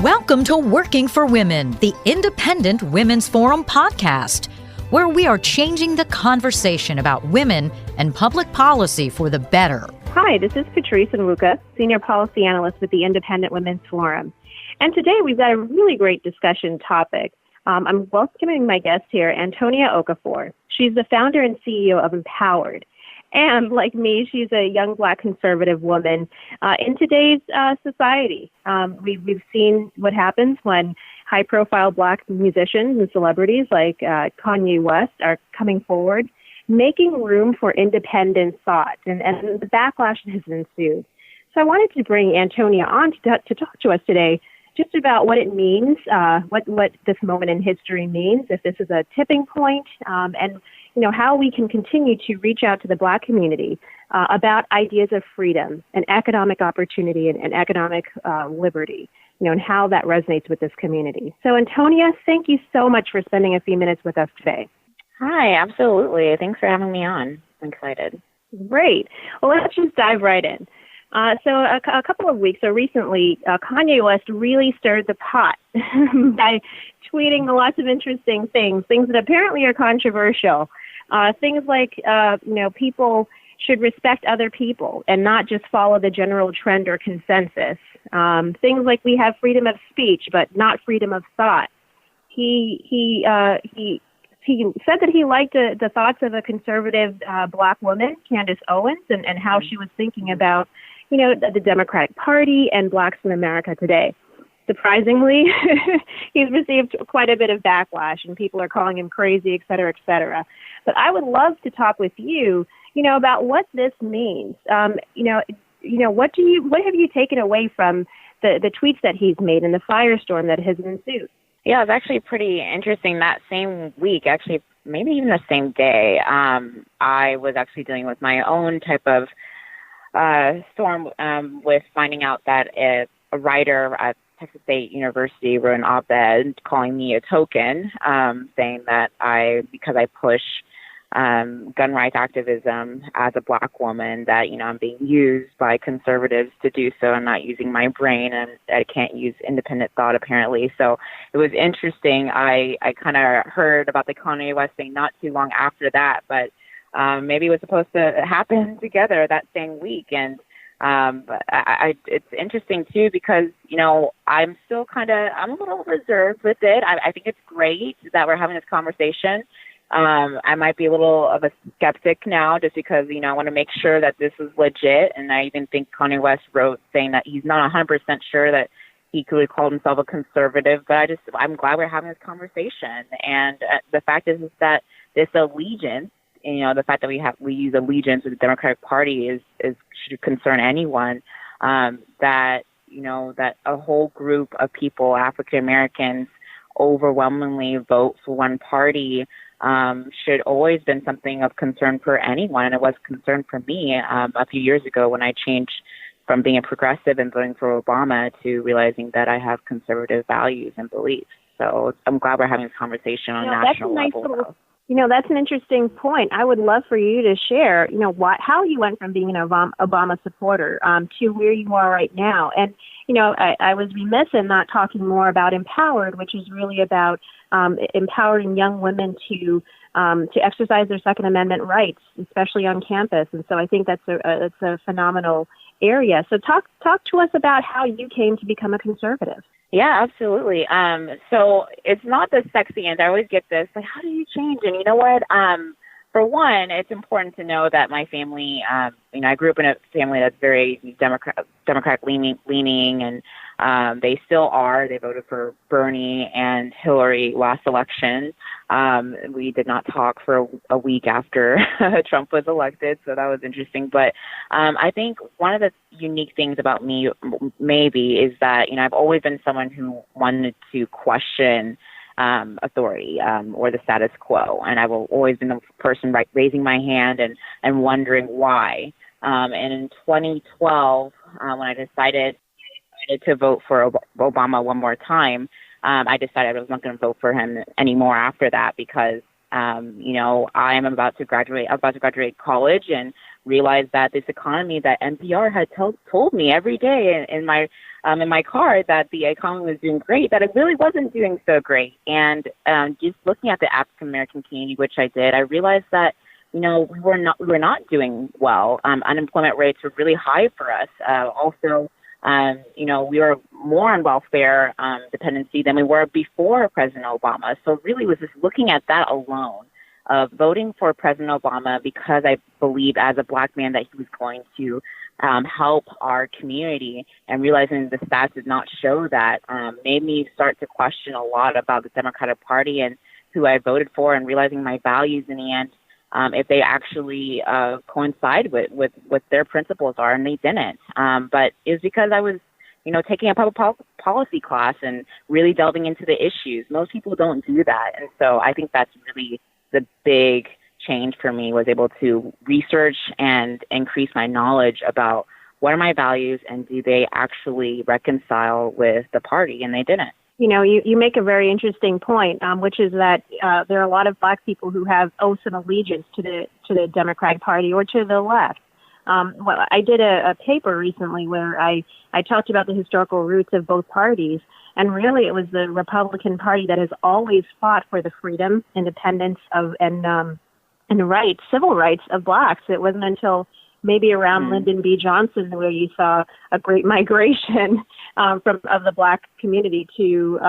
Welcome to Working for Women, the Independent Women's Forum podcast, where we are changing the conversation about women and public policy for the better. Hi, this is Patrice Nwuka, Senior Policy Analyst with the Independent Women's Forum. And today we've got a really great discussion topic. I'm welcoming my guest here, Antonia Okafor. She's the founder and CEO of Empowered. And like me, she's a young Black conservative woman in today's society. We've seen what happens when high-profile Black musicians and celebrities like Kanye West are coming forward, making room for independent thought, and the backlash that has ensued. So I wanted to bring Antonia on to talk to us today just about what it means, what this moment in history means, if this is a tipping point, and how we can continue to reach out to the Black community about ideas of freedom and economic opportunity and economic liberty, and how that resonates with this community. So, Antonia, thank you so much for spending a few minutes with us today. Hi, absolutely. Thanks for having me on. I'm excited. Great. Well, let's just dive right in. So a couple of weeks, recently, Kanye West really stirred the pot by tweeting lots of interesting things that apparently are controversial. Things like, people should respect other people and not just follow the general trend or consensus. Things like we have freedom of speech, but not freedom of thought. He said that he liked the thoughts of a conservative Black woman, Candace Owens, and how she was thinking about, the Democratic Party and Blacks in America today. Surprisingly, he's received quite a bit of backlash, and people are calling him crazy, et cetera, et cetera. But I would love to talk with you, about what this means. What have you taken away from the tweets that he's made and the firestorm that has ensued? Yeah, it was actually pretty interesting. That same week, actually, maybe even the same day, I was actually dealing with my own type of storm with finding out that a writer at Texas State University wrote an op-ed calling me a token, saying that because I push gun rights activism as a Black woman, that, I'm being used by conservatives to do so. I'm not using my brain, and I can't use independent thought, apparently. So it was interesting. I kind of heard about the Kanye West thing not too long after that, but maybe it was supposed to happen together that same week. And but it's interesting, too, because, I'm still I'm a little reserved with it. I think it's great that we're having this conversation. I might be a little of a skeptic now just because, I want to make sure that this is legit. And I even think Kanye West wrote saying that he's not 100% sure that he could have called himself a conservative. But I'm glad we're having this conversation. And the fact is that this allegiance, the fact that we use allegiance with the Democratic Party should concern anyone, that a whole group of people, African Americans, overwhelmingly vote for one party should always been something of concern for anyone. And it was a concern for me a few years ago when I changed from being a progressive and voting for Obama to realizing that I have conservative values and beliefs. So I'm glad we're having this conversation on a national level. That's an interesting point. I would love for you to share, how you went from being an Obama supporter to where you are right now. And, I was remiss in not talking more about Empowered, which is really about empowering young women to exercise their Second Amendment rights, especially on campus. And so I think that's a phenomenal area. So talk to us about how you came to become a conservative. Yeah, absolutely. So it's not the sexy end. I always get this, like, how do you change? And you know what? For one, it's important to know that my family, I grew up in a family that's very Democrat leaning, and they still are. They voted for Bernie and Hillary last election. We did not talk for a week after Trump was elected, so that was interesting. But I think one of the unique things about me maybe is that, I've always been someone who wanted to question authority or the status quo. And I've always been the person raising my hand and wondering why. And in 2012, when I decided to vote for Obama one more time, I decided I was not going to vote for him anymore after that because I am about to graduate college and realize that this economy that NPR had told me every day in my car that the economy was doing great, that it really wasn't doing so great. And just looking at the African American community, which I did, I realized that we were not doing well. Unemployment rates were really high for us. Also, we were more on welfare dependency than we were before President Obama. So really was just looking at that alone, of voting for President Obama because I believe as a Black man that he was going to help our community, and realizing the stats did not show that made me start to question a lot about the Democratic Party and who I voted for, and realizing my values in the end, if they actually coincide with what their principles are, and they didn't. But it was because I was, taking a public policy class and really delving into the issues. Most people don't do that. And so I think that's really the big change for me, was able to research and increase my knowledge about what are my values and do they actually reconcile with the party, and they didn't. You make a very interesting point, which is that there are a lot of Black people who have oaths of allegiance to the Democratic Party or to the left. I did a paper recently where I talked about the historical roots of both parties, and really it was the Republican Party that has always fought for the freedom, independence and rights, civil rights of Blacks. It wasn't until maybe around Lyndon B. Johnson where you saw a great migration of the Black community to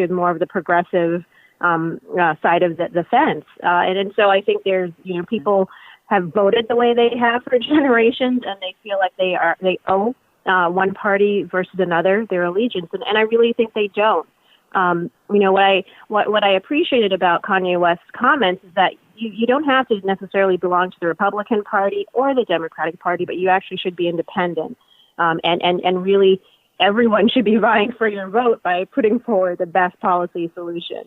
more of the progressive side of the fence. And so I think there's, people have voted the way they have for generations, and they feel like they owe one party versus another their allegiance. And I really think they don't. What I appreciated about Kanye West's comments is that you don't have to necessarily belong to the Republican Party or the Democratic Party, but you actually should be independent. And really, everyone should be vying for your vote by putting forward the best policy solution.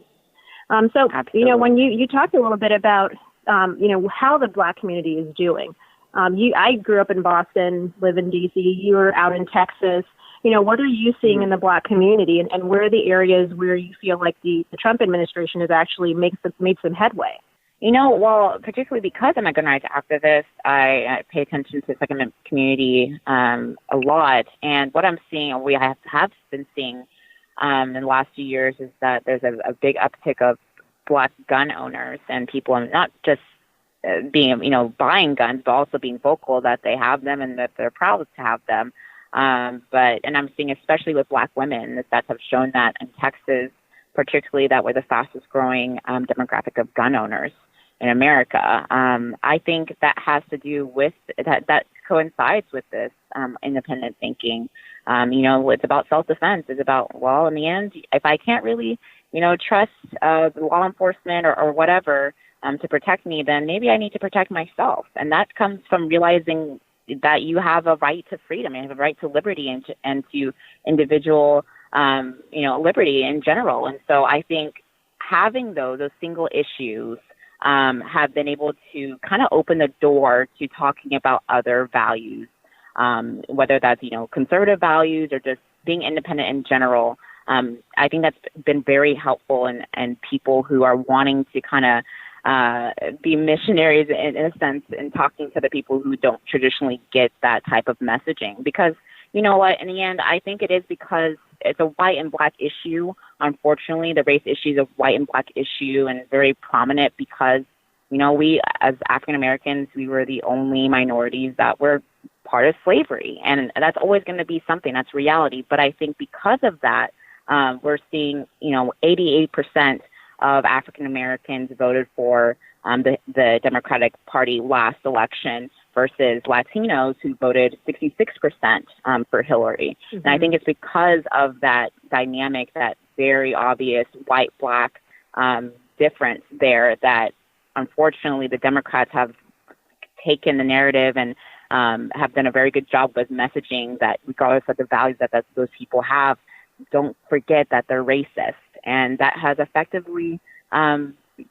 So, Absolutely. When you talked a little bit about, how the Black community is doing. I grew up in Boston, live in D.C. You were out in Texas. What are you seeing in the Black community, and where are the areas where you feel like the Trump administration has actually made some headway? Well, particularly because I'm a gun rights activist, I pay attention to the Second Amendment community a lot. And what I'm seeing, or we have been seeing in the last few years, is that there's a big uptick of Black gun owners and people, and not just being, buying guns, but also being vocal that they have them and that they're proud to have them. And I'm seeing, especially with Black women, the stats have shown that in Texas, particularly, that we're the fastest growing demographic of gun owners in America. I think that has to do with that coincides with this independent thinking. It's about self-defense. It's about, well, in the end, if I can't really, trust the law enforcement or whatever to protect me, then maybe I need to protect myself. And that comes from realizing that you have a right to freedom, and you have a right to liberty and to individual, liberty in general. And so I think having those single issues have been able to kind of open the door to talking about other values, whether that's, conservative values or just being independent in general. I think that's been very helpful in people who are wanting to kind of be missionaries in a sense, in talking to the people who don't traditionally get that type of messaging. Because you know what, in the end, I think it is because it's a white and Black issue. Unfortunately, the race issue is a white and Black issue, and very prominent because, we as African Americans, we were the only minorities that were part of slavery. And that's always going to be something, that's reality. But I think because of that, we're seeing, 88% of African Americans voted for the Democratic Party last election versus Latinos who voted 66% for Hillary. Mm-hmm. And I think it's because of that dynamic, that very obvious white-Black difference there, that unfortunately the Democrats have taken the narrative and have done a very good job with messaging that regardless of the values that those people have, don't forget that they're racist. And that has effectively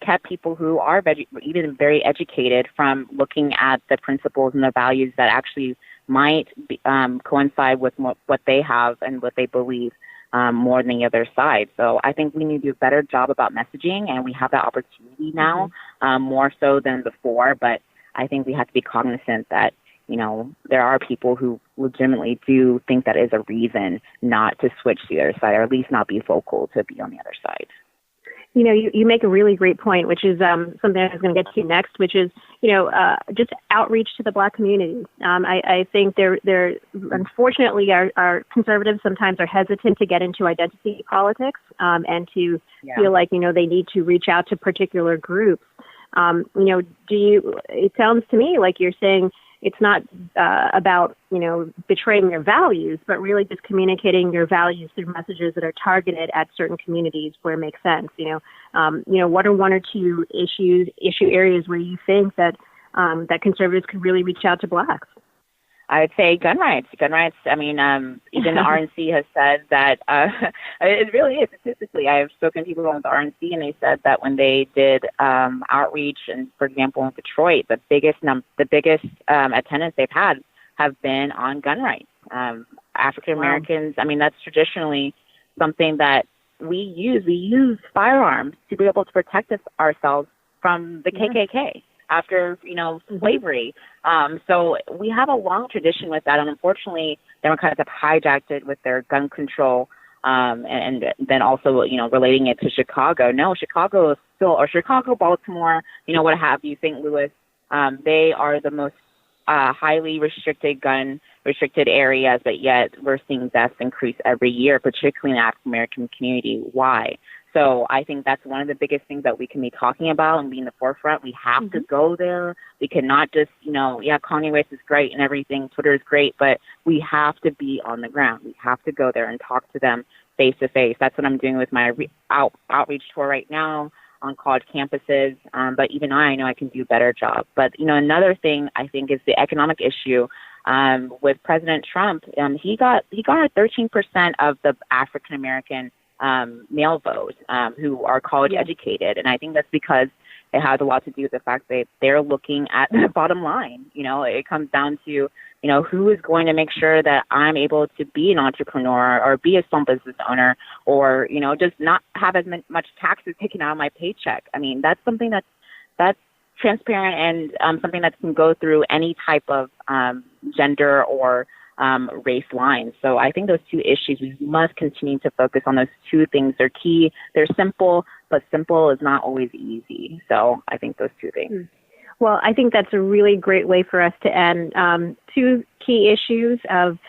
kept people who are even very educated from looking at the principles and the values that actually might coincide with what they have and what they believe. more than the other side. So I think we need to do a better job about messaging, and we have that opportunity now, more so than before. But I think we have to be cognizant that, there are people who legitimately do think that is a reason not to switch to the other side, or at least not be vocal to be on the other side. You make a really great point, which is something I was going to get to next, which is, just outreach to the Black community. I think there unfortunately, our conservatives sometimes are hesitant to get into identity politics and to feel like, they need to reach out to particular groups. It sounds to me like you're saying it's not about, betraying your values, but really just communicating your values through messages that are targeted at certain communities where it makes sense. What are one or two issue areas where you think that that conservatives could really reach out to Blacks? I'd say gun rights. I mean, even the RNC has said that it really is statistically. I've spoken to people on the RNC, and they said that when they did outreach, and for example in Detroit, the biggest attendance they've had have been on gun rights. African Americans. I mean, that's traditionally something that we use. We use firearms to be able to protect ourselves from the KKK. After, slavery. So we have a long tradition with that. And unfortunately, Democrats have hijacked it with their gun control and then also, relating it to Chicago. No, Chicago is still, or Chicago, Baltimore, what have you, St. Louis, they are the most highly restricted areas, but yet we're seeing deaths increase every year, particularly in the African American community. Why? So I think that's one of the biggest things that we can be talking about and be in the forefront. We have to go there. We cannot just, Kanye West is great and everything. Twitter is great, but we have to be on the ground. We have to go there and talk to them face to face. That's what I'm doing with my outreach tour right now on college campuses. But even I know I can do a better job. But, another thing I think is the economic issue. With President Trump, he got 13% of the African American male vote who are college educated. And I think that's because it has a lot to do with the fact that they're looking at the bottom line. It comes down to, who is going to make sure that I'm able to be an entrepreneur or be a small business owner or, just not have as much taxes taken out of my paycheck. I mean, that's something that's transparent and something that can go through any type of gender or race lines. So I think those two issues, we must continue to focus on those two things. They're key. They're simple, but simple is not always easy. So I think those two things. Well, I think that's a really great way for us to end. Two key issues of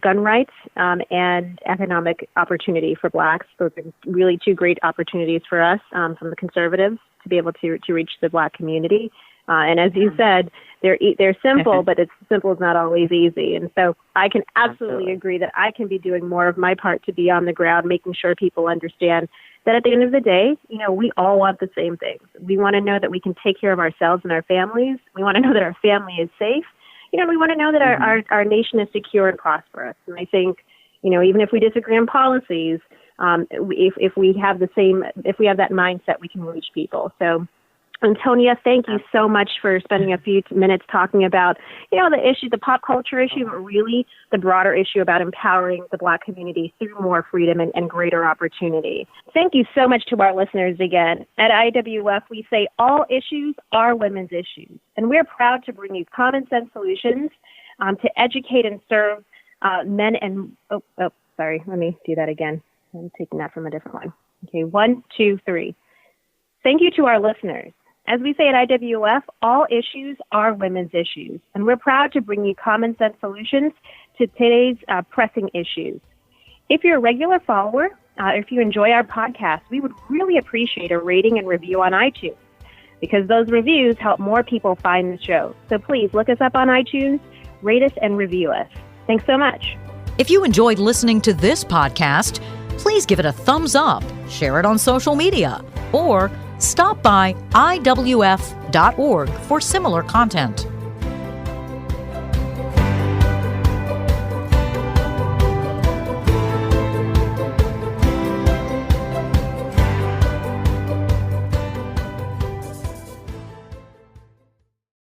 gun rights and economic opportunity for Blacks. Those are really two great opportunities for us from the conservatives to be able to reach the Black community. And as you said, they're simple, but it's simple is not always easy. And so I can absolutely agree that I can be doing more of my part to be on the ground, making sure people understand that at the end of the day, we all want the same things. We want to know that we can take care of ourselves and our families. We want to know that our family is safe. We want to know that our nation is secure and prosperous. And I think, even if we disagree on policies, if we have that mindset, we can reach people. So, Antonia, thank you so much for spending a few minutes talking about, the issue, the pop culture issue, but really the broader issue about empowering the Black community through more freedom and greater opportunity. Thank you so much to our listeners again. At IWF, we say all issues are women's issues, and we're proud to bring you common sense solutions to educate and serve men and, sorry, let me do that again. I'm taking that from a different one. Okay, 1, 2, 3. Thank you to our listeners. As we say at IWF, all issues are women's issues, and we're proud to bring you common sense solutions to today's pressing issues. If you're a regular follower, if you enjoy our podcast, we would really appreciate a rating and review on iTunes because those reviews help more people find the show. So please look us up on iTunes, rate us, and review us. Thanks so much. If you enjoyed listening to this podcast, please give it a thumbs up, share it on social media, or stop by IWF.org for similar content.